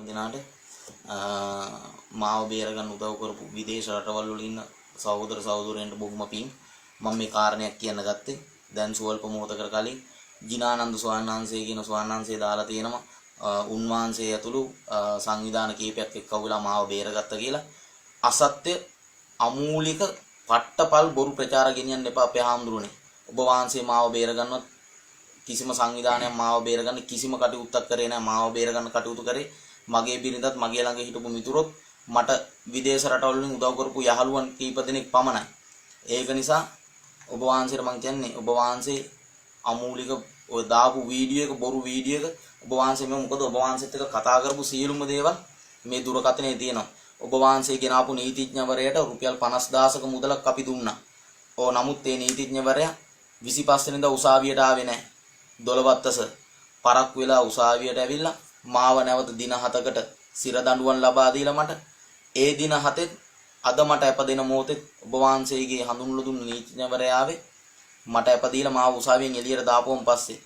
දිනාට මාව බේර ගන්න උදව් කරපු විදේශ රටවල් වල ඉන්න සහෝදර සහෝදරයන්ට බොහොම පිං. මම මේ කාරණයක් කියන්න ගත්තේ දැන් සුවල්ප මොහොතකට කලින් ජිනානන්ද ස්වාමීන් වහන්සේ කියන ස්වාමීන් වහන්සේ දාලා තියෙනවා උන්වහන්සේ ඇතුළු සංවිධාන කීපයක් එක්කවලා මාව බේරගත්ත කියලා. අසත්‍ය අමූලික පට්ටපල් බොරු ප්‍රචාර ගෙනියන්න එපා අපේ හාමුදුරනේ. ඔබ වහන්සේ මාව බේරගන්නවත් කිසිම සංවිධානයක් මාව බේරගන්න කිසිම කටයුත්තක් කරේ නැහැ. මාව බේරගන්න කටයුතු කරේ මගේ බිරිඳත් මගේ ළඟ හිටපු මිතුරොත් මට විදේශ රටවල් වලින් උදව් කරපු යහළුවන් කීප දෙනෙක් පමණයි. ඒක නිසා ඔබ වහන්සේට මම කියන්නේ ඔබ වහන්සේ අමූලික ඔය දාපු වීඩියෝ එක බොරු වීඩියෝ එක ඔබ වහන්සේ මේ මොකද ඔබ වහන්සේත් එක්ක කතා කරපු සියලුම දේවල් මේ දුරකථනයේ තියෙනවා. ඔබ වහන්සේ ගෙනාපු නීතිඥවරයාට රුපියල් 50000ක මුදලක් අපි දුන්නා. නමුත් ඒ නීතිඥවරයා 25 වෙනිදා උසාවියට ආවේ නැහැ. දොළවත්තස පරක් වෙලා උසාවියට ඇවිල්ලා මාව නැවත දින 7කට සිර දඬුවම් ලබා දීලා මට ඒ දින 7 අද මට අපදින මොහොතේ ඔබ වහන්සේගේ හඳුන්වලා දුන්න නීතිඥවරයා ආවේ මට අපදීලා මාව උසාවියෙන් එළියට දාපුවම පස්සේ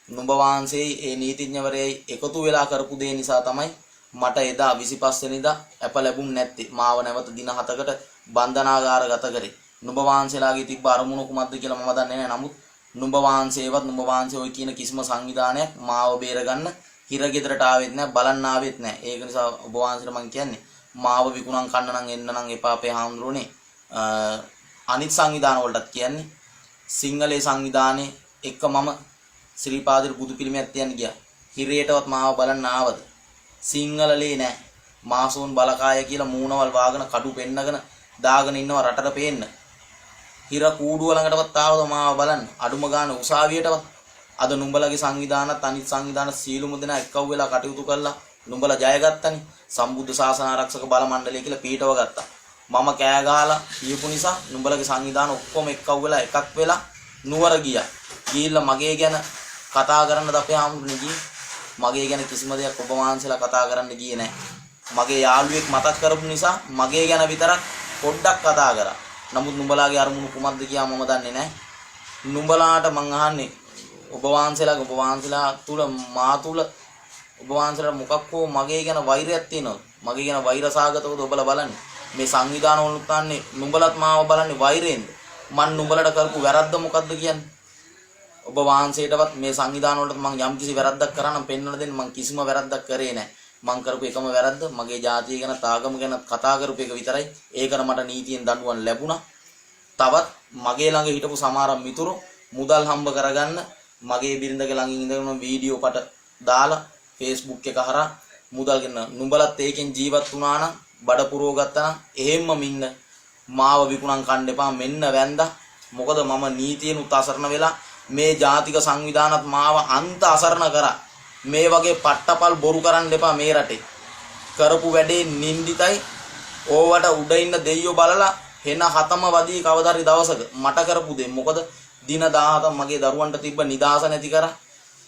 නුඹ වහන්සේ ඒ නීතිඥවරයයි එකතු වෙලා කරපු දේ නිසා තමයි මට එදා 25 වෙනිදා අප ලැබුණ නැත්තේ. මාව නැවත දින 7කට බන්ධනාගාරගත කරේ. නුඹ වහන්සේලාගේ තිබ්බ අරමුණ කුමක්ද කියලා මම දන්නේ නැහැ. නමුත් නුඹ වහන්සේවත් නුඹ වහන්සේ ඔය කියන කිසිම සංවිධානයක් මාව බේරගන්න හිරගෙදරට ආවෙත් නැහැ, බලන්න ආවෙත් නැහැ. ඒක නිසා ඔබ වහන්සේට මම කියන්නේ මාව විකුණන් කන්න නම් එන්න නම් එපා අපේ හාමුදුරනේ. අනිත් සංවිධාන වලටත් කියන්නේ සිංහලේ සංවිධානයේ එක්ක මම ශ්‍රී පාදිර බුදු පිළිමයක් තියන්න ගියා. හිරේටවත් මාව බලන්න ආවද? සිංහලලේ නෑ. මාසෝන් බලකාය කියලා මූණවල් වාගෙන කඩු පෙන්නගෙන දාගෙන ඉන්නවා රටට පේන්න. හිර කූඩුව ළඟටවත් ආවද මාව බලන්න? අඩුම ගාන උසාවියටවත්. අද නුඹලගේ සංවිධානත් අනිත් සංවිධාන සීලුම දෙනා එක්කව වෙලා කටයුතු කළා. නුඹලා ජයගත්තනේ. සම්බුද්ධ ශාසන ආරක්ෂක බල මණ්ඩලය කියලා පීඨව ගත්තා. මම කෑ ගහලා කියපු නිසා නුඹලගේ සංවිධාන ඔක්කොම එක්කව වෙලා එකක් වෙලා නුවර ගියා. ගිහිල්ලා මගේ ගැන කතා කරන්නද අපේ ආමුණුනේ ගියේ. මගේ ගැන කිසිම දෙයක් ඔබ වහන්සේලා කතා කරන්න ගියේ නැහැ. මගේ යාළුවෙක් මතක් කරපු නිසා මගේ ගැන විතරක් පොඩ්ඩක් කතා කරා. නමුත් නුඹලාගේ අරමුණු කුමක්ද කියලා මම දන්නේ නැහැ. නුඹලාට මං අහන්නේ ඔබ වහන්සේලා තුල මා තුල ඔබ වහන්සේලා මොකක් හෝ මගේ ගැන වෛරයක් තියෙනවද? මගේ ගැන වෛරසාගතවද ඔබලා බලන්නේ? මේ සංවිධාන වල උත්න්නේ නුඹලත් මාව බලන්නේ වෛරයෙන්ද? මන් නුඹලට කරපු වැරද්ද මොකද්ද කියන්නේ? ඔබ වහන්සේටවත් මේ සංවිධාන වලට මම යම් කිසි වැරද්දක් කරා නම් පෙන්වන්න දෙන්න. මම කිසිම වැරද්දක් කරේ නැහැ. මම කරපු එකම වැරද්ද මගේ ජාතිය ගැන තාගම ගැන කතා කරපු එක විතරයි. ඒකට මට නීතියෙන් දඬුවම් ලැබුණා. තවත් මගේ ළඟ හිටපු සමහර මිතුරු මුදල් හම්බ කරගන්න මගේ බිරිඳගේ ළඟින් ඉඳගෙන වීඩියෝ පට දාලා Facebook එක හරහා මුදල් ගෙන නුඹලත් ඒකෙන් ජීවත් වුණා නම් බඩ පුරව ගත්තා නම් එහෙම්ම මින්න මාව විකුණන් කන්න එපා. මෙන්න වැන්දා. මොකද මම නීතියෙන් උත් අසරණ වෙලා මේ ජාතික සංවිධානත් මාව අන්ත අසරණ කරා. මේ වගේ පට්ටපල් බොරු කරන්න එපා මේ රටේ. කරපු වැඩේ නින්දිතයි. ඕවට උඩ ඉන්න දෙයියෝ බලලා හෙන හතම වදී කවදාරි දවසක මට කරපු දෙය. මොකද දින 17 මගේ දරුවන්ට තිබ්බ නිදාස නැති කරා.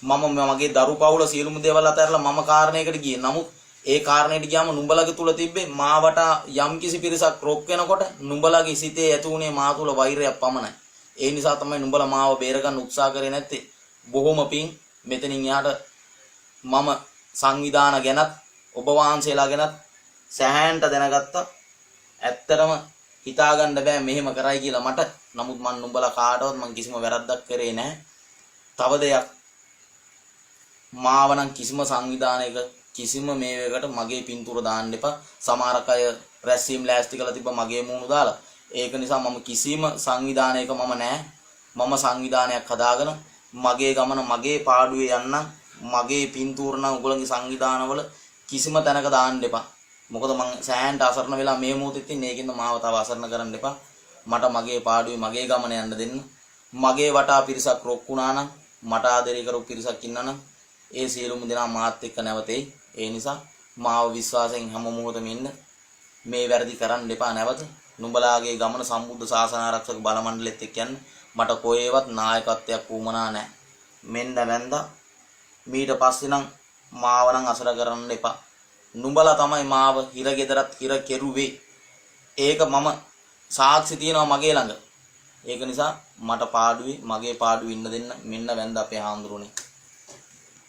මම මගේ දරු පවුල සියලුම දේවල් අතහැරලා මම කාරණයකට ගියේ. නමුත් ඒ කාරණයට ගියාම නුඹලගේ තුල තිබ්බේ මාවට යම් කිසි පිරිසක් රොක් වෙනකොට නුඹලගේ සිතේ ඇති උනේ මා තුල වෛරයක් පමණයි. ඒ නිසා තමයි නුඹලා මාව බේරගන්න උත්සාහ කරේ නැත්තේ. බොහොම පිං. මෙතනින් එහාට මම සංවිධාන ගැනත් ඔබ වහන්සේලා ගැනත් සෑහෙන්ට දැනගත්තා. ඇත්තටම හිතාගන්න බෑ මෙහෙම කරයි කියලා මට. නමුත් මම නුඹලා කාටවත් මම කිසිම වැරද්දක් කරේ නැහැ. තව දෙයක් මාව නම් කිසිම සංවිධානයක කිසිම මේවකට මගේ පින්තූර දාන්න එපා. සමහරක් අය රැස්වීම් ලෑස්ති කරලා තිබ්බ මගේ මූණු දාලා. ඒක නිසා මම කිසිම සංවිධානයක මම නැහැ. මම සංවිධානයක් හදාගෙන මගේ ගමන මගේ පාඩුවේ යන්නම්. මගේ පින්තූර නම් උගලගේ සංවිධානවල කිසිම තැනක දාන්න එපා. මොකද මම සෑහෙන්ට අසරණ වෙලා මේ මොහොතේ ඉන්නේ. ඒකින්ද මාව තව අසරණ කරන්න එපා. මට මගේ පාඩුවේ මගේ ගමන යන්න දෙන්න. මගේ වටා පිරිසක් රොක් වුණා නම් මට ආදරය කරපු පිරිසක් ඉන්නා නම් ඒ සියලුම දෙනා මාත් එක්ක නැවතෙයි. ඒ නිසා මාව විශ්වාසයෙන් හැම මොහොතෙම ඉන්න. මේ වැරදි කරන්න එපා නැවත. නුඹලාගේ ගමන සම්බුද්ධ ශාසන ආරක්ෂක බල මණ්ඩලෙත් එක්ක යන්න. මට කොහේවත් නායකත්වයක් වුමනා නැහැ. මෙන්න වැන්දා. මීට පස්සේ නම් මාව නම් අසර කරන්න එපා. නුඹලා තමයි මාව හිරගෙදරත් හිර කෙරුවේ. ඒක මම සාක්ෂි තියනවා මගේ ළඟ. ඒක නිසා මට පාඩුවේ මගේ පාඩුවේ ඉන්න දෙන්න. මෙන්න වැන්දා අපේ හාමුදුරනේ.